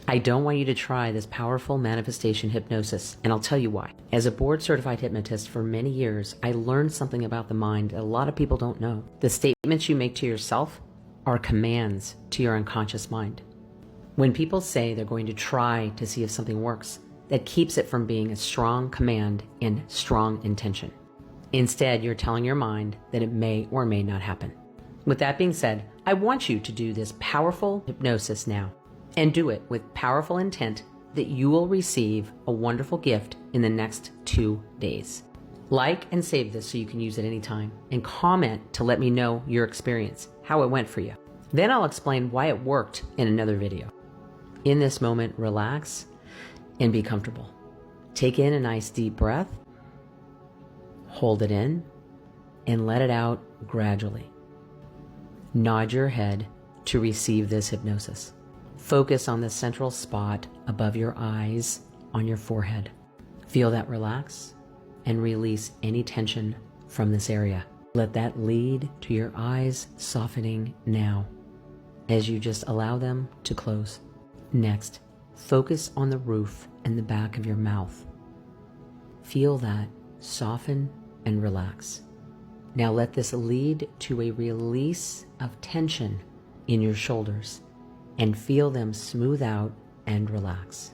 I don't want you to try this powerful manifestation hypnosis, and I'll tell you why. As a board-certified hypnotist for many years, I learned something about the mind that a lot of people don't know. The statements you make to yourself are commands to your unconscious mind. When people say they're going to try to see if something works, that keeps it from being a strong command and strong intention. Instead, you're telling your mind that it may or may not happen. With that being said, I want you to do this powerful hypnosis now, and do it with powerful intent that you will receive a wonderful gift in the next 2 days. Like and save this so you can use it anytime, and comment to let me know your experience, how it went for you. Then I'll explain why it worked in another video. In this moment, relax and be comfortable. Take in a nice deep breath, hold it in, and let it out gradually. Nod your head to receive this hypnosis. Focus on the central spot above your eyes on your forehead. Feel that relax and release any tension from this area. Let that lead to your eyes softening now as you just allow them to close. Next, focus on the roof and the back of your mouth. Feel that soften and relax. Now let this lead to a release of tension in your shoulders and feel them smooth out and relax.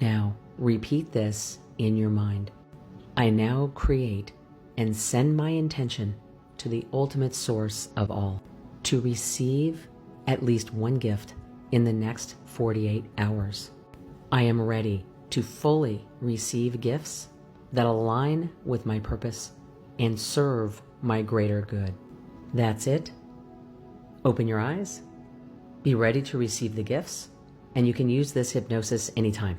Now repeat this in your mind. I now create and send my intention to the ultimate source of all to receive at least one gift in the next 48 hours. I am ready to fully receive gifts that align with my purpose and serve my greater good. That's it. Open your eyes, be ready to receive the gifts, and you can use this hypnosis anytime.